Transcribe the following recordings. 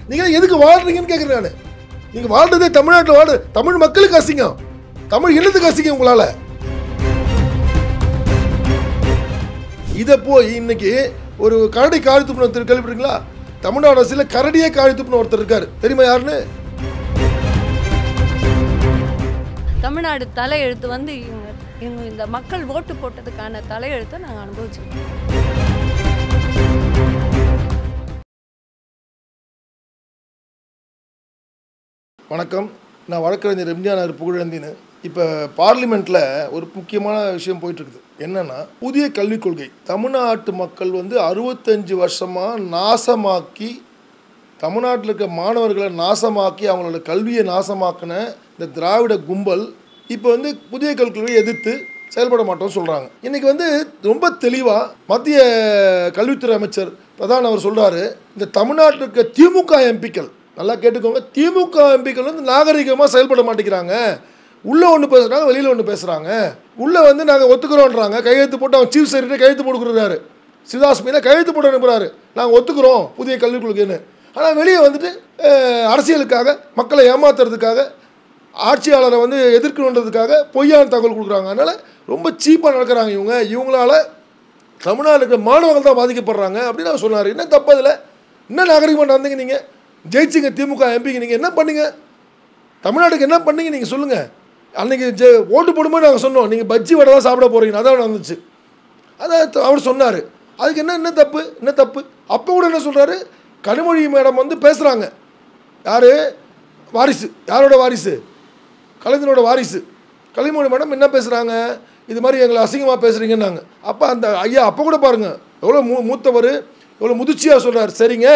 நீங்க எதுக்கு வாழ்றீங்கன்னு கேட்குறேன் நான். நீங்க வாழ்றதே தமிழ்நாட்டில் வாழ தமிழ் மக்களுக்கு அசிங்கம், தமிழ் இனத்துக்கு அசிங்கம் உங்களால. இதை போய் இன்னைக்கு ஒரு கரடி காரி துப்புன ஒருத்தர் கேள்விப்பட்டீங்களா? தமிழ்நாடு அரசியல கரடியே காரி துப்புன ஒருத்தர் இருக்காரு, தெரியுமா யாருன்னு? தமிழ்நாடு தலையெழுத்து வந்து இவங்க இந்த மக்கள் ஓட்டு போட்டதுக்கான தலையெழுத்தை நாங்கள் அனுபவிச்சிருக்கோம். வணக்கம், நான் வழக்கறிஞர் எம்ஜிஆர் புகழேந்தின்னு. இப்போ பார்லிமெண்ட்டில் ஒரு முக்கியமான விஷயம் போயிட்டுருக்குது. என்னென்னா, புதிய கல்விக் கொள்கை தமிழ்நாட்டு மக்கள் வந்து 65 வருஷமாக நாசமாக்கி, தமிழ்நாட்டில் இருக்க மாணவர்களை நாசமாக்கி, அவங்களோட கல்வியை நாசமாக்கின இந்த திராவிட கும்பல் இப்போ வந்து புதிய கல்விக் கொள்கையை எதிர்த்து செயல்பட மாட்டோம்னு சொல்கிறாங்க. இன்றைக்கி வந்து ரொம்ப தெளிவாக மத்திய கல்வித்துறை அமைச்சர் பிரதான் அவர் சொல்கிறாரு, இந்த தமிழ்நாட்டில் இருக்க திமுக எம்பிக்கள், நல்லா கேட்டுக்கோங்க, திமுக எம்பிக்கள் வந்து நாகரிகமாக செயல்பட மாட்டேங்கிறாங்க. உள்ளே ஒன்று பேசுகிறாங்க, வெளியில் ஒன்று பேசுகிறாங்க. உள்ளே வந்து நாங்கள் ஒத்துக்கிறோன்றாங்க, கையெழுத்து போட்டு அவங்க சீஃப் செக்ரட்டரி கையெழுத்து போட்டுக்கிறாரு, சிவதாஸ் மீனா கையெழுத்து போட்டு அனுப்புகிறாரு, நாங்கள் ஒத்துக்கிறோம் புதிய கல்விக் கொள்கைன்னு. ஆனால் வெளியே வந்துட்டு அரசியலுக்காக, மக்களை ஏமாத்துறதுக்காக, ஆட்சியாளரை வந்து எதிர்க்கணுன்றதுக்காக பொய்யான தகவல் கொடுக்குறாங்க. அதனால் ரொம்ப சீப்பாக நடக்கிறாங்க இவங்களால தமிழ்நாடு இருக்கிற மாணவர்கள் தான் பாதிக்கப்படுறாங்க அப்படின்னு அவர் சொன்னார். என்ன தப்பு அதில்? என்ன நாகரிகமாக நடந்தீங்க நீங்கள்? ஜெயிச்சிங்க திமுக எம்பிக்கு, நீங்கள் என்ன பண்ணீங்க? தமிழ்நாட்டுக்கு என்ன பண்ணீங்க நீங்கள் சொல்லுங்கள். அன்றைக்கி ஓட்டு போடும்போது நாங்கள் சொன்னோம், நீங்கள் பஜ்ஜி வடை தான் சாப்பிட போகிறீங்க, அதான் நடந்துச்சு. அதான் அவர் சொன்னார். அதுக்கு என்ன தப்பு? என்ன தப்பு? அப்போ கூட என்ன சொல்கிறாரு, கனிமொழி மேடம் வந்து பேசுகிறாங்க. யார் வாரிசு? யாரோட வாரிசு? கலைஞரோட வாரிசு. கனிமொழி மேடம் என்ன பேசுகிறாங்க, இது மாதிரி எங்களை அசிங்கமாக பேசுகிறீங்கன்னாங்க. அப்போ அந்த ஐயா அப்போ கூட பாருங்கள் எவ்வளோ மூத்தவர், எவ்வளோ முதிர்ச்சியாக சொல்கிறார். சரிங்க,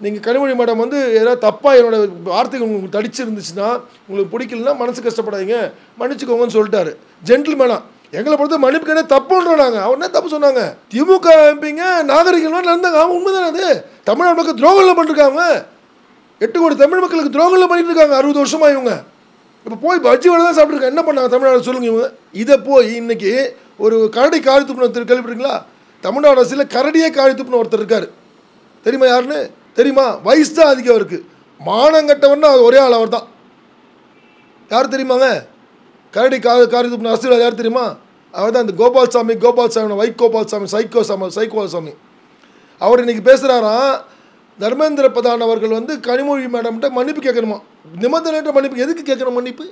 நீங்கள் கனிமொழி மேடம் வந்து ஏதாவது தப்பாக என்னோடய வார்த்தைகள் உங்களுக்கு தடிச்சிருந்துச்சுன்னா, உங்களுக்கு பிடிக்கலன்னா மனசு கஷ்டப்படாதீங்க, மன்னிச்சுக்கோங்கன்னு சொல்லிட்டாரு. ஜென்டில்மேனா. எங்களை பொறுத்த மன்னிப்பு என்ன தப்புன்றோம் நாங்கள். அவர் என்ன தப்பு சொன்னாங்க? திமுக எம்பிங்க நாகரிகம்லாம் நடந்தாங்க. அவங்க உண்மை தானே அது? தமிழ்நாடு மக்கள் துரோகம்லாம் பண்ணிருக்காங்க. 8 கோடி தமிழ் மக்களுக்கு துரோகம்லாம் பண்ணிட்டு இருக்காங்க 60 வருஷமாக இவங்க. இப்போ போய் பஜ்ஜி வடை தான் சாப்பிட்ருக்காங்க. என்ன பண்ணாங்க தமிழ்நாடு சொல்லுங்க இவங்க? இதை போய் இன்னைக்கு ஒரு கரடி காரி துப்புன ஒருத்தர் கேள்விப்பட்டீங்களா? தமிழ்நாடு அரசியல கரடியே காரி துப்புன ஒருத்தர் இருக்காரு, தெரியுமா யாருன்னு? தெரியுமா? வயசு தான் அதிகம் அவருக்கு, மானங்கட்டவர்னா ஒரே ஆள் அவர் தான். யார் தெரியுமாங்க? கரடி காரி துப்புன அரசியல் யார் தெரியுமா? அவர் தான் இந்த கோபால்சாமி வைகோபால்சாமி, சைக்கோசாமி. அவர் இன்னைக்கு பேசுகிறாராம், தர்மேந்திர பிரதான் அவர்கள் வந்து கனிமொழி மேடம்கிட்ட மன்னிப்பு கேட்கணுமா? நிபந்தனையற்ற மன்னிப்பு. எதுக்கு கேட்கணும் மன்னிப்பு?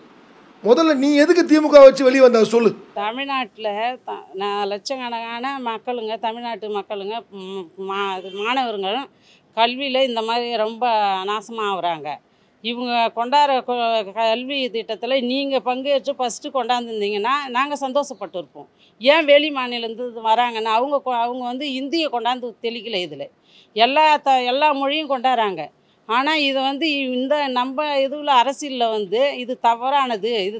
முதல்ல நீ எதுக்கு திமுக வச்சு வெளியே வந்தா சொல்லு. தமிழ்நாட்டில் லட்சக்கணக்கான மக்களுங்க, தமிழ்நாட்டு மக்களுங்க, மாணவர்களும் கல்வியில் இந்த மாதிரி ரொம்ப நாசமாக ஆகுறாங்க. இவங்க கல்வி திட்டத்தில் நீங்கள் பங்கேற்று ஃபஸ்ட்டு கொண்டாந்துருந்தீங்கன்னா நாங்கள் சந்தோஷப்பட்டுருப்போம். ஏன் வெளி மாநிலந்து வராங்கன்னா அவங்க வந்து இந்தியை கொண்டாந்து தெளிக்கலை. இதில் எல்லா மொழியும் கொண்டாடுறாங்க. ஆனால் இது வந்து இந்த நம்ம இதுவில் அரசியலில் வந்து இது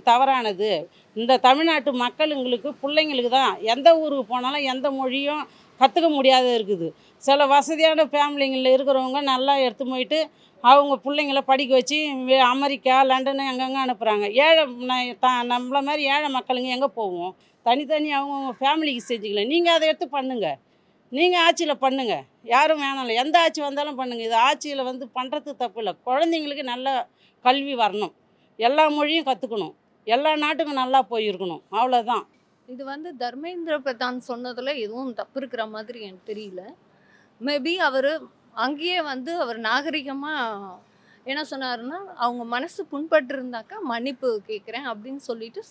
தவறானது. இந்த தமிழ்நாட்டு மக்களுங்களுக்கு, பிள்ளைங்களுக்கு தான் எந்த ஊருக்கு போனாலும் எந்த மொழியும் கற்றுக்க முடியாத இருக்குது. சில வசதியான ஃபேமிலிங்களில் இருக்கிறவங்க நல்லா எடுத்து போயிட்டு அவங்க பிள்ளைங்கள படிக்க வச்சு அமெரிக்கா, லண்டனு அங்கங்கே அனுப்புகிறாங்க. நம்மள மாதிரி ஏழை மக்களுங்க எங்கே போவோம்? தனித்தனி அவங்க ஃபேமிலிக்கு செஞ்சுக்கல. நீங்கள் அதை எடுத்து பண்ணுங்கள், நீங்கள் ஆட்சியில் பண்ணுங்கள், யாரும் வேணாம்ல, எந்த ஆட்சி வந்தாலும் பண்ணுங்கள். இது ஆட்சியில் வந்து பண்ணுறதுக்கு தப்பு இல்லை. குழந்தைங்களுக்கு நல்ல கல்வி வரணும், எல்லா மொழியும் கற்றுக்கணும், எல்லா நாட்டுக்கும் நல்லா போயிருக்கணும், அவ்வளோதான். இது வந்து தர்மேந்திர பிரதான் சொன்னதில் எதுவும் தப்பு இருக்கிற மாதிரி எனக்கு தெரியல. மேபி அவர் அங்கேயே வந்து அவர் நாகரிகமாக என்ன சொன்னாருன்னா, அவங்க மனசு புண்பட்டு இருந்தாக்கா மன்னிப்பு கேட்குறேன் அப்படின்னு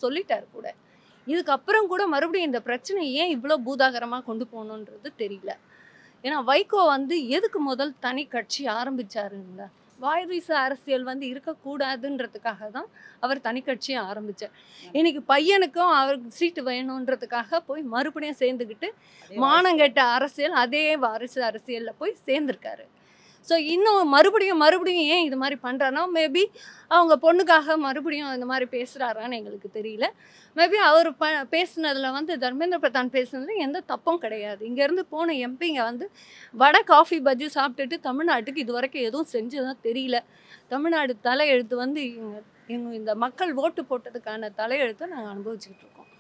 சொல்லிட்டார் கூட. இதுக்கப்புறம் கூட மறுபடியும் இந்த பிரச்சனை ஏன் இவ்வளோ பூதாகரமாக கொண்டு போகணுன்றது தெரியல. ஏன்னா வைகோ வந்து எதுக்கு முதல் தனி கட்சி ஆரம்பித்தாருங்க? வாரிசு அரசியல் வந்து இருக்கக்கூடாதுன்றதுக்காக தான் அவர் தனி கட்சியை ஆரம்பித்தார். இன்னைக்கு பையனுக்கும் அவருக்கு சீட்டு வேணுன்றதுக்காக போய் மறுபடியும் சேர்ந்துக்கிட்டு மானங்கெட்ட அரசியல், அதே வாரிசு அரசியலில் போய் சேர்ந்துருக்காரு. ஸோ இன்னும் மறுபடியும் ஏன் இது மாதிரி பண்ணுறாருன்னா, மேபி அவங்க பொண்ணுக்காக மறுபடியும் இந்த மாதிரி பேசுகிறாரான்னு எங்களுக்கு தெரியல. மேபி அவர் பேசுனதில் வந்து தர்மேந்திர பிரதான் பேசுனதில் எந்த தப்பும் கிடையாது. இங்கேருந்து போன எம்பிங்க வந்து வடை, காஃபி, பஜ்ஜி சாப்பிட்டுட்டு தமிழ்நாட்டுக்கு இது வரைக்கும் எதுவும் செஞ்சதாக தெரியல. தமிழ்நாடு தலையெழுத்து வந்து இவங்க இந்த மக்கள் ஓட்டு போட்டதுக்கான தலையெழுத்தை நாங்கள் அனுபவிச்சுக்கிட்டு இருக்கோம்.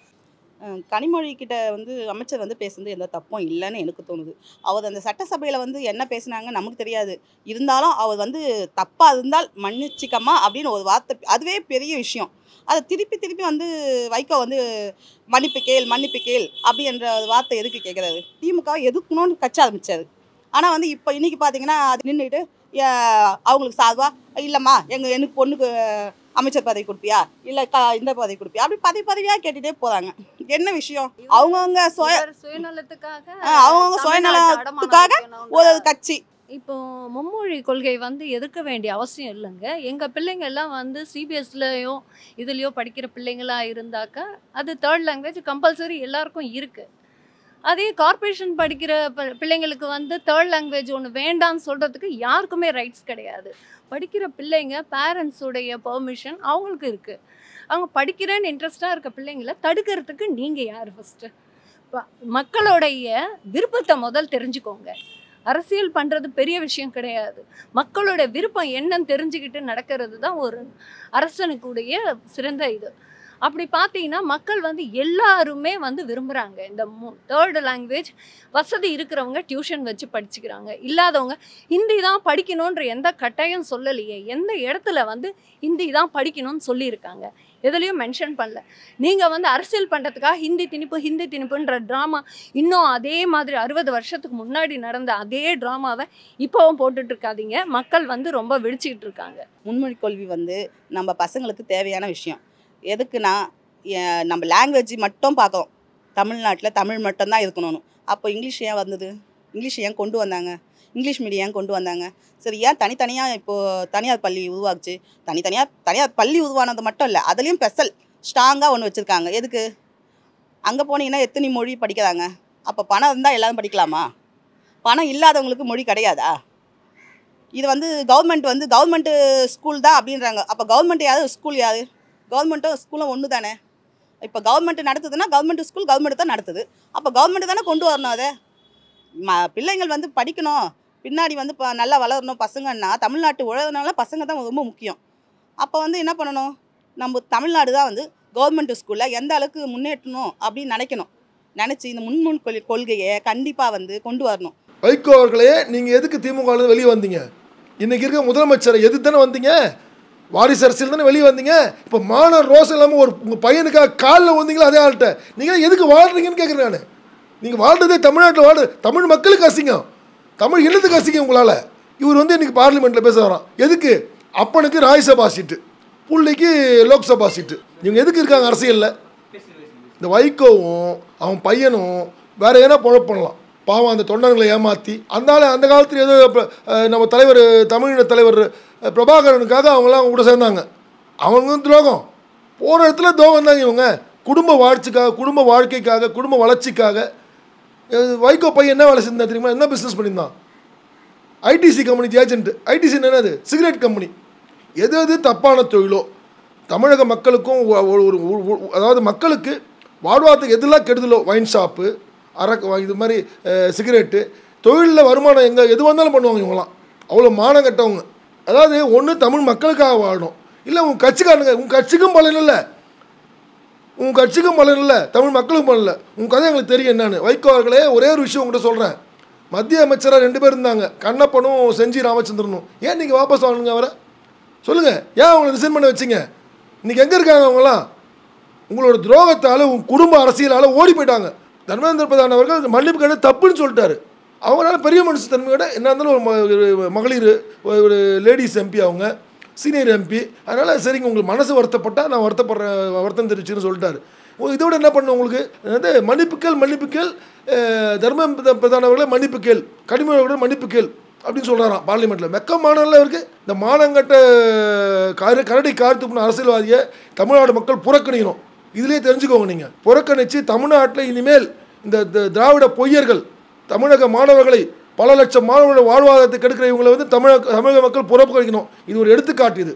கனிமொழி கிட்ட வந்து அமைச்சர் வந்து பேசுனது எந்த தப்பும் இல்லைன்னு எனக்கு தோணுது. அவர் அந்த சட்டசபையில் வந்து என்ன பேசுனாங்க நமக்கு தெரியாது. இருந்தாலும் அவர் வந்து தப்பாக இருந்தால் மன்னிச்சிக்கம்மா அப்படின்னு ஒரு வார்த்தை, அதுவே பெரிய விஷயம். அதை திருப்பி திருப்பி வந்து வைகோ வந்து மன்னிப்பு கேள் அப்படின்ற ஒரு வார்த்தை எதுக்கு கேட்குறாரு? திமுக எதுக்கணும்னு கட்சி ஆரம்பிச்சாரு. ஆனால் வந்து இப்போ இன்றைக்கி பார்த்தீங்கன்னா அது நின்றுட்டு அவங்களுக்கு சார்பாக இல்லைம்மா எனக்கு பொண்ணுக்கு அமைச்சர் பதவி கொடுப்பியா, இல்லை இந்த பதவி கொடுப்பியா, அப்படி பதவியாக கேட்டுகிட்டே போகிறாங்க. என்ன விஷயம்? அவங்கவுங்க சுயநலத்துக்காக அவங்கவுங்க சுயநலத்துக்காக ஒரு கட்சி. இப்போ மும்மொழி கொள்கை வந்து எதிர்க்க வேண்டிய அவசியம் இல்லைங்க. எங்கள் பிள்ளைங்க எல்லாம் வந்து சிபிஎஸ்சிலையோ இதுலேயோ படிக்கிற பிள்ளைங்களா இருந்தாக்கா அது தேர்ட் லாங்குவேஜ் கம்பல்சரி எல்லாருக்கும் இருக்குது. அதே கார்ப்பரேஷன் படிக்கிற பிள்ளைங்களுக்கு வந்து தேர்ட் லாங்குவேஜ் ஒன்று வேண்டான்னு சொல்கிறதுக்கு யாருக்குமே ரைட்ஸ் கிடையாது. படிக்கிற பிள்ளைங்க பேரண்ட்ஸுடைய பெர்மிஷன் அவங்களுக்கு இருக்குது. அவங்க படிக்கிறேன்னு இன்ட்ரெஸ்டாக இருக்க பிள்ளைங்களை தடுக்கிறதுக்கு நீங்கள் யார்? ஃபஸ்ட்டு மக்களுடைய விருப்பத்தை முதல் தெரிஞ்சுக்கோங்க. அரசியல் பண்ணுறது பெரிய விஷயம் கிடையாது. மக்களோட விருப்பம் என்னன்னு தெரிஞ்சுக்கிட்டு நடக்கிறது தான் ஒரு அரசனுக்குடைய சிறந்த இது. அப்படி பார்த்தீங்கன்னா மக்கள் வந்து எல்லாருமே வந்து விரும்புகிறாங்க. இந்த தேர்டு லாங்குவேஜ் வசதி இருக்கிறவங்க டியூஷன் வச்சு படிச்சுக்கிறாங்க. இல்லாதவங்க ஹிந்தி தான் படிக்கணுன்ற எந்த கட்டாயம் சொல்லலையே. எந்த இடத்துல வந்து ஹிந்தி தான் படிக்கணும்னு சொல்லியிருக்காங்க? எதுலேயும் மென்ஷன் பண்ணல. நீங்கள் வந்து அரசியல் பண்ணுறதுக்காக ஹிந்தி திணிப்புன்ற ட்ராமா இன்னும் அதே மாதிரி 60 வருஷத்துக்கு முன்னாடி நடந்த அதே ட்ராமாவை இப்போவும் போட்டுட்ருக்காதீங்க. மக்கள் வந்து ரொம்ப விழிச்சிக்கிட்டு இருக்காங்க. முன்மொழி கல்வி வந்து நம்ம பசங்களுக்கு தேவையான விஷயம். எதுக்குன்னா நம்ம லாங்குவேஜ் மட்டும் பார்க்குறோம். தமிழ்நாட்டில் தமிழ் மட்டும்தான் இருக்கணும்னு. அப்போ இங்கிலீஷ் ஏன் வந்தது? இங்கிலீஷ் ஏன் கொண்டு வந்தாங்க? இங்கிலீஷ் மீடியம் ஏன் கொண்டு வந்தாங்க? சரி, ஏன் தனித்தனியாக இப்போது தனியார் பள்ளி உருவாக்குச்சு? தனியார் பள்ளி உருவானது மட்டும் இல்லை, அதுலேயும் ஸ்பெஷல் ஸ்ட்ராங்காக ஒன்று வச்சுருக்காங்க. எதுக்கு? அங்கே போனீங்கன்னா எத்தனை மொழி படிக்கிறாங்க? அப்போ பணம் இருந்தால் எல்லோரும் படிக்கலாமா? பணம் இல்லாதவங்களுக்கு மொழி கிடையாதா? இது வந்து கவர்மெண்ட்டு ஸ்கூல் தான் அப்படின்றாங்க. அப்போ கவர்மெண்ட் யார், ஸ்கூல் யார்? கவர்மெண்ட்டும் ஸ்கூலும் ஒன்று தானே. இப்போ கவர்மெண்ட் நடத்துதுன்னா கவர்மெண்ட் ஸ்கூல் கவர்மெண்ட் தான் நடத்துது. அப்போ கவர்மெண்ட் தானே கொண்டு வரணும். அதை பிள்ளைங்கள் வந்து படிக்கணும், பின்னாடி வந்து நல்லா வளரணும் பசங்கன்னா தமிழ்நாட்டு உழவுனால பசங்க தான் ரொம்ப முக்கியம். அப்போ வந்து என்ன பண்ணணும்? நம்ம தமிழ்நாடு தான் வந்து கவர்மெண்ட் ஸ்கூலில் எந்த அளவுக்கு முன்னேற்றணும் அப்படின்னு நினச்சி இந்த முன்முன் கொள்கையை கண்டிப்பாக வந்து கொண்டு வரணும். வைகோ அவர்களே, நீங்கள் எதுக்கு திமுகவில் வெளியே வந்தீங்க? இன்றைக்கி இருக்க முதலமைச்சரை எது தானே வந்தீங்க? வாரிசு அரசியல் தானே வெளியே வந்தீங்க. இப்போ மாணவர் ரோசம் இல்லாமல் உங்கள் பையனுக்காக காலில் வந்தீங்களா அதே ஆள்கிட்ட? நீங்கள் எதுக்கு வாழ்றீங்கன்னு கேட்குறேன் நான். நீங்கள் வாழ்றதே தமிழ்நாட்டில் தமிழ் மக்களுக்கு அசிங்கம், தமிழ் இனத்துக்கு அசிங்கம் உங்களால். இவர் வந்து இன்றைக்கி பார்லிமெண்ட்டில் பேச வரான். எதுக்கு? அப்பனுக்கு ராஜ்யசபா சீட்டு, புள்ளிக்கு லோக்சபா சீட்டு. இவங்க எதுக்கு இருக்காங்க அரசியலில்? இந்த வைகோவும் அவன் பையனும் வேறு எதனா பொழப்பு பண்ணலாம். பாவம் அந்த தொண்டர்களை ஏமாற்றி அந்த காலத்தில் ஏதோ நம்ம தலைவர் தமிழின தலைவர் பிரபாகரனுக்காக அவங்களாம் கூட சேர்ந்தாங்க. அவங்க துரோகம் போகிற இடத்துல துரோகம் தாங்க. இவங்க குடும்ப வாழ்க்கைக்காக குடும்ப வளர்ச்சிக்காக வைகோ பையன் என்ன வேலை செஞ்சா தெரியுமா? என்ன பிஸ்னஸ் பண்ணியிருந்தான்? ITC company agent. ஐடிசி என்னது? Cigarette company. எது தப்பான தொழிலோ தமிழக மக்களுக்கும் அதாவது மக்களுக்கு வாழ்வாதாரத்துக்கு எதெல்லாம் கெடுதலோ, வைன் ஷாப்பு, இது மாதிரி சிகரெட்டு, தொழிலில் வருமானம் எது வந்தாலும் பண்ணுவாங்க. இவங்களாம் அவ்வளோ மானம் கட்டவங்க. அதாவது ஒன்று தமிழ் மக்களுக்காக வாழணும், இல்லை உங்கள் கட்சிக்காரனுங்க. உங்கள் கட்சிக்கும் பலன் இல்லை, தமிழ் மக்களுக்கும் பலன் இல்லை. உங்கள் கதை எங்களுக்கு தெரியும் என்னன்னு. வைகோ அவர்களே, ஒரே ஒரு விஷயம் உங்கள்கிட்ட சொல்கிறேன். மத்திய அமைச்சராக 2 பேர் இருந்தாங்க, கண்ணப்பனும் செஞ்சி ராமச்சந்திரனும். ஏன் நீங்கள் வாபஸ் வாங்கணுங்க அவரை? சொல்லுங்கள், ஏன் அவங்களை ரிசைன் பண்ண வச்சிங்க? இன்றைக்கி எங்கே இருக்காங்க அவங்களாம்? உங்களோட துரோகத்தால் உங்கள் குடும்ப அரசியலால் ஓடி போயிட்டாங்க. தர்மேந்திர பிரதான் அவர்கள் மன்னிப்பு கேட்ட தப்புன்னு சொல்லிட்டாரு. அவங்களால பெரிய மனுஷ தன்மையோட என்ன இருந்தாலும் ஒரு மகளிர், ஒரு லேடிஸ் எம்பி, அவங்க சீனியர் எம்பி. அதனால் சரிங்க, உங்களுக்கு மனசு வருத்தப்பட்டால் நான் வருத்தம் தெரிவிச்சுன்னு சொல்லிட்டாரு. இதோட என்ன பண்ண உங்களுக்கு மன்னிப்புக்கள் தர்மேந்திர பிரதான் அவர்களே மன்னிப்புக்கள், கனிமொழி மன்னிப்புக்கள் அப்படின்னு சொல்கிறாராம் பார்லிமெண்ட்டில். மெக்கமானல இருக்கு. இந்த மானங்கட்ட கரடி கார்த்துப்புன அரசியல்வாதியை தமிழ்நாடு மக்கள் புறக்கணிக்கணும். இதிலே தெரிஞ்சுக்கோங்க. நீங்கள் புறக்கணித்து தமிழ்நாட்டில் இனிமேல் இந்த திராவிட பொய்யர்கள் தமிழக மாணவர்களை, பல லட்சம் மாணவர்கள் வாழ்வாதாரத்தை கெடுக்கிற இவங்களை வந்து தமிழக மக்கள் புறக்கணிக்கணும். இது ஒரு எடுத்துக்காட்டு. இது